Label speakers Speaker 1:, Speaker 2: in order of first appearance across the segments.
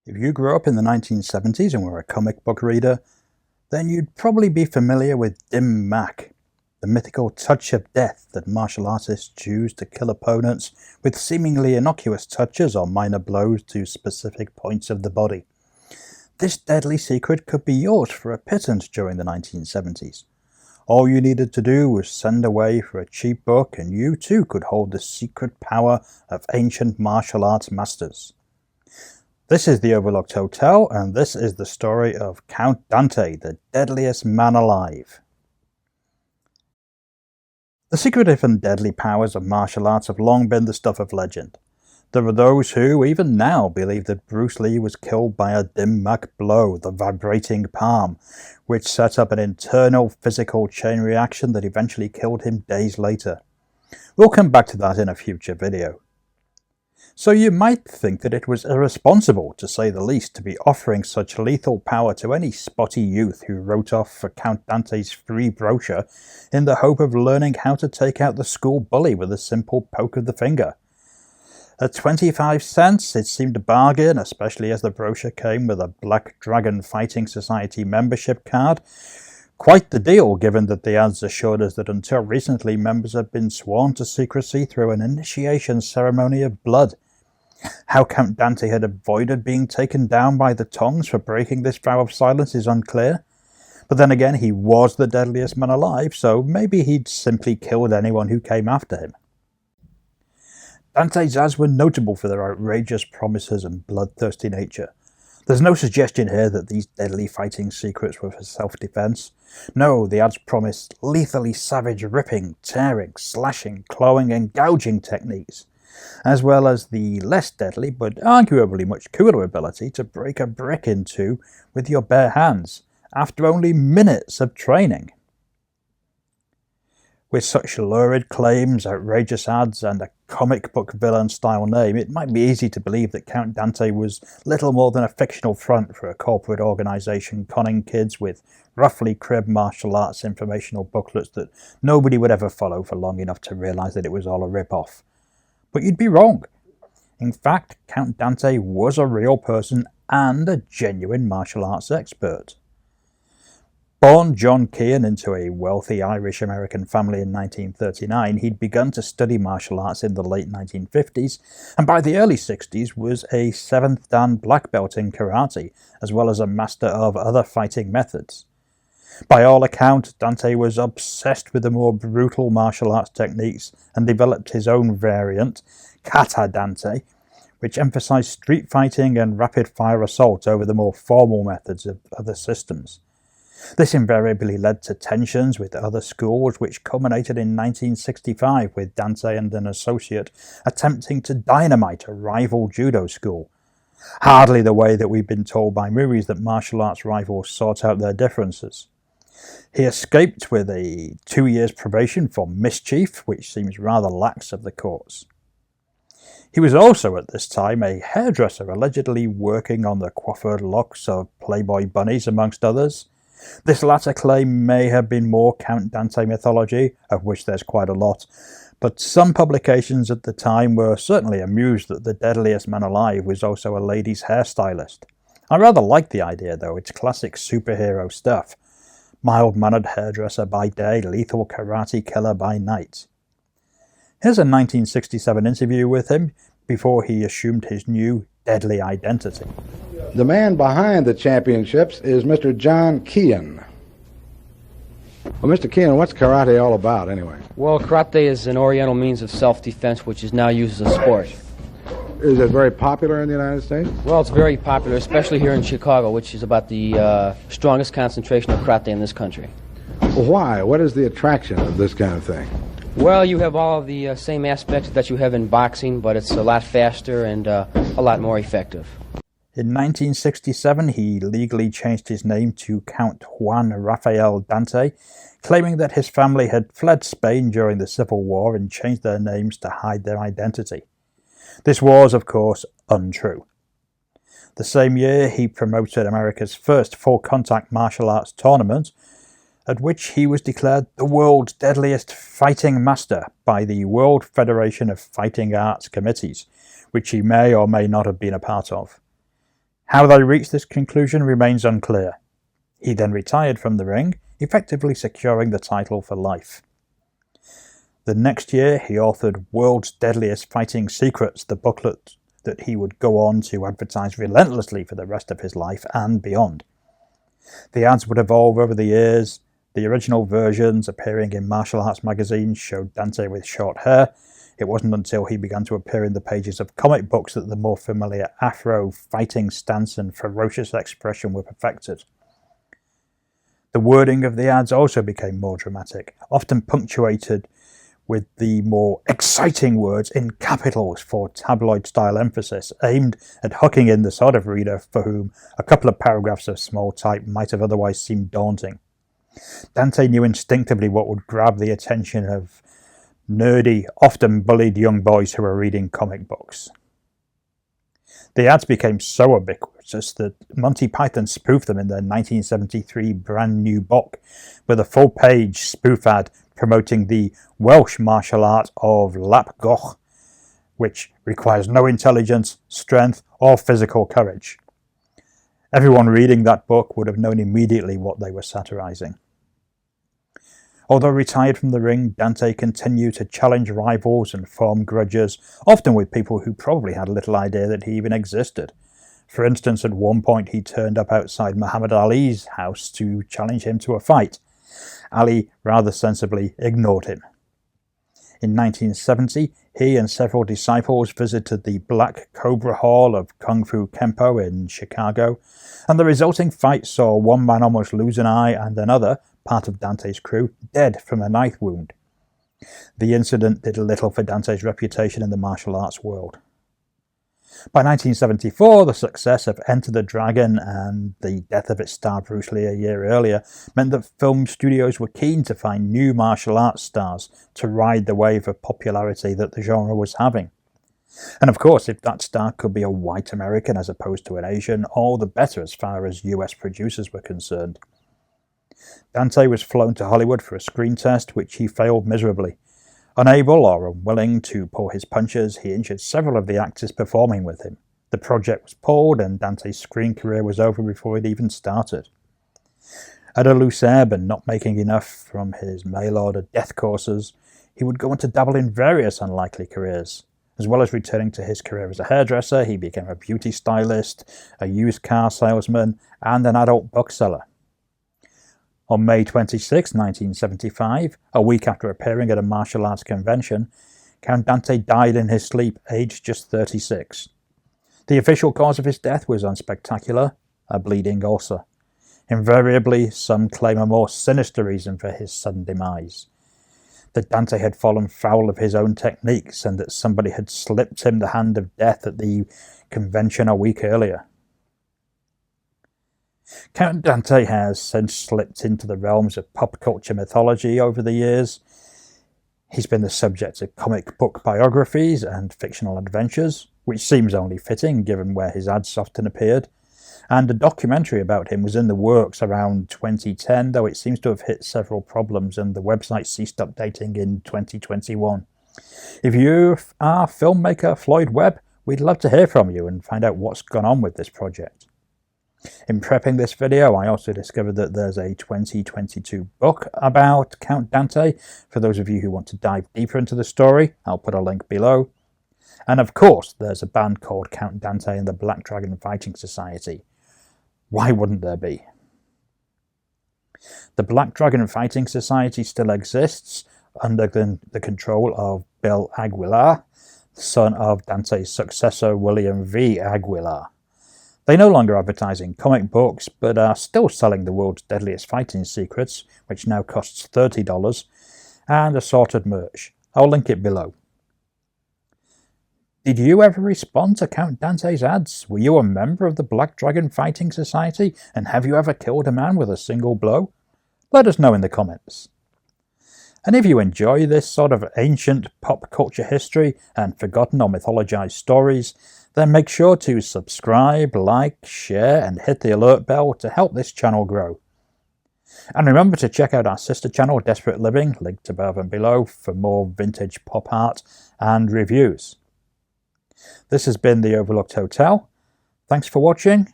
Speaker 1: If you grew up in the 1970s and were a comic book reader, then you'd probably be familiar with Dim Mak, the mythical touch of death that martial artists use to kill opponents with seemingly innocuous touches or minor blows to specific points of the body. This deadly secret could be yours for a pittance during the 1970s. All you needed to do was send away for a cheap book and you too could hold the secret power of ancient martial arts masters. This is the Overlooked Hotel, and this is the story of Count Dante, the deadliest man alive. The secretive and deadly powers of martial arts have long been the stuff of legend. There are those who, even now, believe that Bruce Lee was killed by a Dim Mak blow, the vibrating palm, which set up an internal physical chain reaction that eventually killed him days later. We'll come back to that in a future video. So you might think that it was irresponsible, to say the least, to be offering such lethal power to any spotty youth who wrote off for Count Dante's free brochure in the hope of learning how to take out the school bully with a simple poke of the finger. At 25 cents, it seemed a bargain, especially as the brochure came with a Black Dragon Fighting Society membership card. Quite the deal, given that the ads assured us that until recently members had been sworn to secrecy through an initiation ceremony of blood. How Count Dante had avoided being taken down by the tongs for breaking this vow of silence is unclear. But then again, he was the deadliest man alive, so maybe he'd simply killed anyone who came after him. Dante's ads were notable for their outrageous promises and bloodthirsty nature. There's no suggestion here that these deadly fighting secrets were for self-defense. No, the ads promised lethally savage ripping, tearing, slashing, clawing and gouging techniques, as well as the less deadly but arguably much cooler ability to break a brick in two with your bare hands, after only minutes of training. With such lurid claims, outrageous ads, and a comic book villain-style name, it might be easy to believe that Count Dante was little more than a fictional front for a corporate organisation conning kids with roughly cribbed martial arts informational booklets that nobody would ever follow for long enough to realise that it was all a rip-off. But you'd be wrong. In fact, Count Dante was a real person and a genuine martial arts expert. Born John Keehan into a wealthy Irish-American family in 1939, he'd begun to study martial arts in the late 1950s, and by the early 60s was a 7th Dan black belt in karate, as well as a master of other fighting methods. By all accounts, Dante was obsessed with the more brutal martial arts techniques and developed his own variant, Kata Dante, which emphasized street fighting and rapid-fire assault over the more formal methods of other systems. This invariably led to tensions with other schools, which culminated in 1965 with Dante and an associate attempting to dynamite a rival judo school. Hardly the way that we've been told by movies that martial arts rivals sort out their differences. He escaped with a 2 years probation for mischief, which seems rather lax of the courts. He was also at this time a hairdresser, allegedly working on the coiffured locks of Playboy bunnies, amongst others. This latter claim may have been more Count Dante mythology, of which there's quite a lot, but some publications at the time were certainly amused that the deadliest man alive was also a ladies' hairstylist. I rather like the idea though, it's classic superhero stuff. Mild-mannered hairdresser by day, lethal karate killer by night. Here's a 1967 interview with him before he assumed his new deadly identity.
Speaker 2: The man behind the championships is Mr. John Keehan. Well, Mr. Keehan, what's karate all about, anyway?
Speaker 3: Well, karate is an oriental means of self-defense which is now used as a sport.
Speaker 2: Is it very popular in the United States?
Speaker 3: Well, it's very popular, especially here in Chicago, which is about the strongest concentration of karate in this country.
Speaker 2: Why? What is the attraction of this kind of thing?
Speaker 3: Well, you have all of the same aspects that you have in boxing, but it's a lot faster and a lot more effective.
Speaker 1: In 1967, he legally changed his name to Count Juan Rafael Dante, claiming that his family had fled Spain during the Civil War and changed their names to hide their identity. This was, of course, untrue. The same year, he promoted America's first full-contact martial arts tournament, at which he was declared the world's deadliest fighting master by the World Federation of Fighting Arts Committees, which he may or may not have been a part of. How they reached this conclusion remains unclear. He then retired from the ring, effectively securing the title for life. The next year, he authored World's Deadliest Fighting Secrets, the booklet that he would go on to advertise relentlessly for the rest of his life and beyond. The ads would evolve over the years. The original versions appearing in martial arts magazines showed Dante with short hair. It wasn't until he began to appear in the pages of comic books that the more familiar afro, fighting stance and ferocious expression were perfected. The wording of the ads also became more dramatic, often punctuated with the more exciting words in capitals for tabloid-style emphasis, aimed at hooking in the sort of reader for whom a couple of paragraphs of small type might have otherwise seemed daunting. Dante knew instinctively what would grab the attention of nerdy, often bullied young boys who were reading comic books. The ads became so ubiquitous that Monty Python spoofed them in their 1973 brand new book with a full-page spoof ad promoting the Welsh martial art of lap goch, which requires no intelligence, strength, or physical courage. Everyone reading that book would have known immediately what they were satirizing. Although retired from the ring, Dante continued to challenge rivals and form grudges, often with people who probably had little idea that he even existed. For instance, at one point he turned up outside Muhammad Ali's house to challenge him to a fight. Ali rather sensibly ignored him. In 1970, he and several disciples visited the Black Cobra Hall of Kung Fu Kempo in Chicago, and the resulting fight saw one man almost lose an eye and another, part of Dante's crew, dead from a knife wound. The incident did little for Dante's reputation in the martial arts world. By 1974, the success of Enter the Dragon and the death of its star Bruce Lee a year earlier meant that film studios were keen to find new martial arts stars to ride the wave of popularity that the genre was having. And of course, if that star could be a white American as opposed to an Asian, all the better as far as US producers were concerned. Dante was flown to Hollywood for a screen test, which he failed miserably. Unable or unwilling to pull his punches, he injured several of the actors performing with him. The project was pulled, and Dante's screen career was over before it even started. At a loose ebb and not making enough from his mail-order death courses, he would go on to dabble in various unlikely careers. As well as returning to his career as a hairdresser, he became a beauty stylist, a used car salesman, and an adult bookseller. On May 26, 1975, a week after appearing at a martial arts convention, Count Dante died in his sleep, aged just 36. The official cause of his death was unspectacular, a bleeding ulcer. Invariably, some claim a more sinister reason for his sudden demise. That Dante had fallen foul of his own techniques and that somebody had slipped him the hand of death at the convention a week earlier. Count Dante has since slipped into the realms of pop culture mythology over the years. He's been the subject of comic book biographies and fictional adventures, which seems only fitting given where his ads often appeared. And a documentary about him was in the works around 2010, though it seems to have hit several problems and the website ceased updating in 2021. If you are filmmaker Floyd Webb, we'd love to hear from you and find out what's gone on with this project. In prepping this video, I also discovered that there's a 2022 book about Count Dante. For those of you who want to dive deeper into the story, I'll put a link below. And of course, there's a band called Count Dante and the Black Dragon Fighting Society. Why wouldn't there be? The Black Dragon Fighting Society still exists under the control of Bill Aguilar, son of Dante's successor William V. Aguilar. They no longer advertise in comic books, but are still selling the world's deadliest fighting secrets, which now costs $30, and assorted merch. I'll link it below. Did you ever respond to Count Dante's ads? Were you a member of the Black Dragon Fighting Society, and have you ever killed a man with a single blow? Let us know in the comments. And if you enjoy this sort of ancient pop culture history and forgotten or mythologized stories, then make sure to subscribe, like, share, and hit the alert bell to help this channel grow. And remember to check out our sister channel, Desperate Living, linked above and below, for more vintage pop art and reviews. This has been The Overlooked Hotel. Thanks for watching,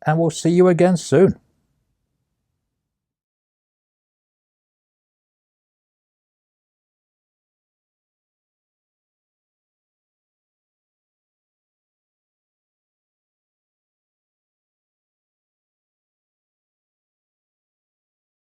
Speaker 1: and we'll see you again soon.